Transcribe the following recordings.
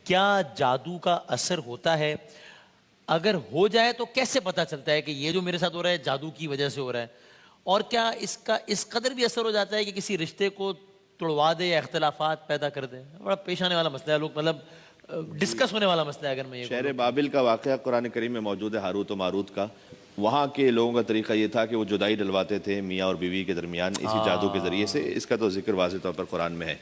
کیا جادو کا اثر ہوتا ہے؟ اگر ہو جائے تو کیسے پتا چلتا ہے کہ یہ جو میرے ساتھ ہو رہا ہے جادو کی وجہ سے ہو رہا ہے؟ اور کیا اس کا اس قدر بھی اثر ہو جاتا ہے کہ کسی رشتے کو توڑوا دے یا اختلافات پیدا کر دے؟ بڑا پیش آنے والا مسئلہ ہے، لوگ مطلب ڈسکس ہونے والا مسئلہ ہے اگر میں یہ شہر بابل کا واقعہ قرآن کریم میں موجود ہے، ہاروت و ماروت کا۔ وہاں کے لوگوں کا طریقہ یہ تھا کہ وہ جدائی ڈلواتے تھے میاں اور بیوی کے درمیان اسی جادو کے ذریعے سے۔ اس کا تو ذکر واضح طور پر قرآن میں ہے۔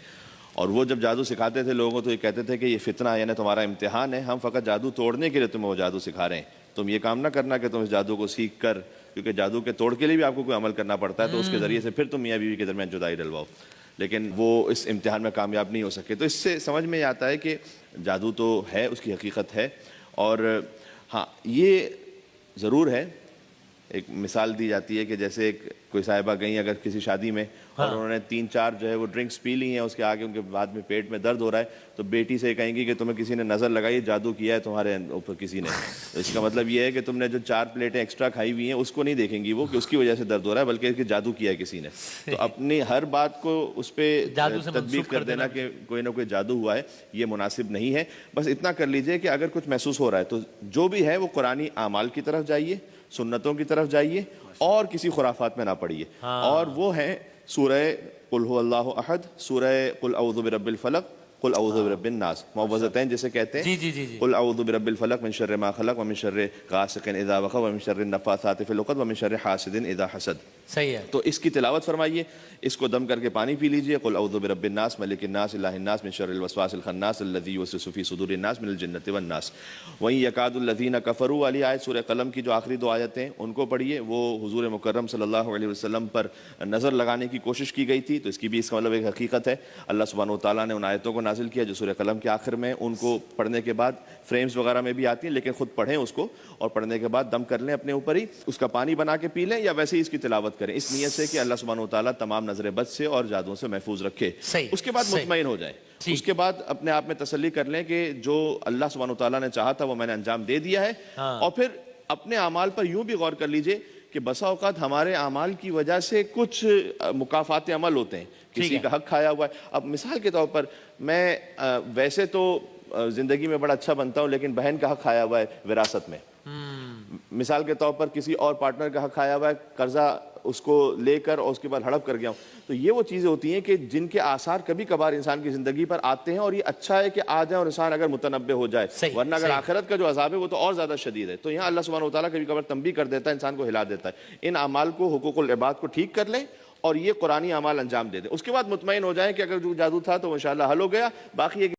اور وہ جب جادو سکھاتے تھے لوگوں کو تو یہ کہتے تھے کہ یہ فتنہ یعنی تمہارا امتحان ہے، ہم فقط جادو توڑنے کے لیے تمہیں وہ جادو سکھا رہے ہیں، تم یہ کام نہ کرنا کہ تم اس جادو کو سیکھ کر، کیونکہ جادو کے توڑ کے لیے بھی آپ کو کوئی عمل کرنا پڑتا ہے، تو اس کے ذریعے سے پھر تم میاں بیوی کے درمیان جدائی ڈلواؤ، لیکن وہ اس امتحان میں کامیاب نہیں ہو سکے۔ تو اس سے سمجھ میں آتا ہے کہ جادو تو ہے، اس کی حقیقت ہے۔ اور ہاں یہ ضرور ہے، ایک مثال دی جاتی ہے کہ جیسے کوئی صاحبہ گئیں اگر کسی شادی میں اور انہوں نے 3-4 جو ہے وہ ڈرنکس پی لی ہیں، اس کے آگے ان کے بعد میں پیٹ میں درد ہو رہا ہے، تو بیٹی سے کہیں گی کہ تمہیں کسی نے نظر لگائی، جادو کیا ہے تمہارے اوپر کسی نے۔ اس کا مطلب یہ ہے کہ تم نے جو 4 پلیٹیں ایکسٹرا کھائی ہوئی ہیں اس کو نہیں دیکھیں گی وہ کہ اس کی وجہ سے درد ہو رہا ہے، بلکہ کہ جادو کیا ہے کسی نے۔ تو اپنی ہر بات کو اس پہ تطبیق کر دینا کہ کوئی نہ کوئی جادو ہوا ہے، یہ مناسب نہیں ہے۔ بس اتنا کر لیجئے کہ اگر کچھ محسوس ہو رہا ہے تو جو بھی ہے وہ قرآنی اعمال کی طرف جائیے، سنتوں کی طرف جائیے، اور کسی خرافات میں نہ پڑیے۔ اور وہ ہیں سورہ قل هو اللہ احد، سورہ قل اعوذ برب الفلق، قل اعوذ برب الناس، معوذتین جسے کہتے ہیں۔ قل اعوذ برب الفلق من شر ما خلق ومن شر غاسق اذا وقب ومن شر النفاثات في العقد ومن شر حاسد اذا حسد۔ صحیح ہے، تو اس کی تلاوت فرمائیے، اس کو دم کر کے پانی پی لیجئے۔ قل اعوذ برب الناس ملک الناس الہ الناس من شر الوسواس الخناس الذی یوسوس فی صدور الناس من الجنۃ والناس۔ وہیں یکاد الذین کفروا والی آیت سورہ قلم کی جو آخری 2 آیتیں ان کو پڑھیے، وہ حضور مکرم صلی اللہ علیہ وسلم پر نظر لگانے کی کوشش کی گئی تھی، تو اس کی بھی اس کا مطلب ایک حقیقت ہے۔ اللہ سبحانہ وتعالیٰ نے ان آیتوں کو نازل کیا جو سورہ قلم کے آخر میں، ان کو پڑھنے کے بعد فریمز وغیرہ میں بھی آتی ہیں، لیکن خود پڑھیں اس کو، اور پڑھنے کے بعد دم کر لیں اپنے اوپر ہی، اس کا پانی بنا کے پی لیں یا ویسے ہی اس کی تلاوت کریں، اس نیت سے کہ اللہ سبحانہ وتعالیٰ تمام نظر بد سے اور جادوؤں سے محفوظ رکھے۔ اس کے بعد مطمئن ہو جائیں، اس کے بعد اپنے آپ میں تسلی کر لیں کہ جو اللہ سبحانہ وتعالیٰ نے چاہا تھا وہ میں نے انجام دے دیا ہے۔ اور پھر اپنے اعمال پر یوں بھی غور کر لیجئے کہ بسا اوقات ہمارے اعمال کی وجہ سے کچھ مکافات عمل ہوتے ہیں، کسی کا حق کھایا ہوا ہے۔ اب مثال کے طور پر میں ویسے تو زندگی میں بڑا اچھا بنتا ہوں، لیکن بہن کا حق کھایا ہوا ہے وراثت میں۔ مثال کے طور پر کسی اور پارٹنر کا حق کھایا ہوا ہے، قرضہ اس کو لے کر اور اس کے بعد ہڑپ کر گیا ہوں۔ تو یہ وہ چیزیں ہوتی ہیں کہ جن کے آثار کبھی کبھار انسان کی زندگی پر آتے ہیں، اور یہ اچھا ہے کہ آ جائیں اور انسان اگر متنبع ہو جائے، ورنہ اگر آخرت کا جو عذاب ہے وہ تو اور زیادہ شدید ہے۔ تو یہاں اللہ سبحانہ وتعالیٰ کبھی کبھار تنبیہ کر دیتا ہے، انسان کو ہلا دیتا ہے۔ ان اعمال کو، حقوق العباد کو ٹھیک کر لیں اور یہ قرآنی اعمال انجام دے دیں، اس کے بعد مطمئن ہو جائیں کہ اگر جو جادو تھا تو انشاءاللہ حل ہو گیا، باقی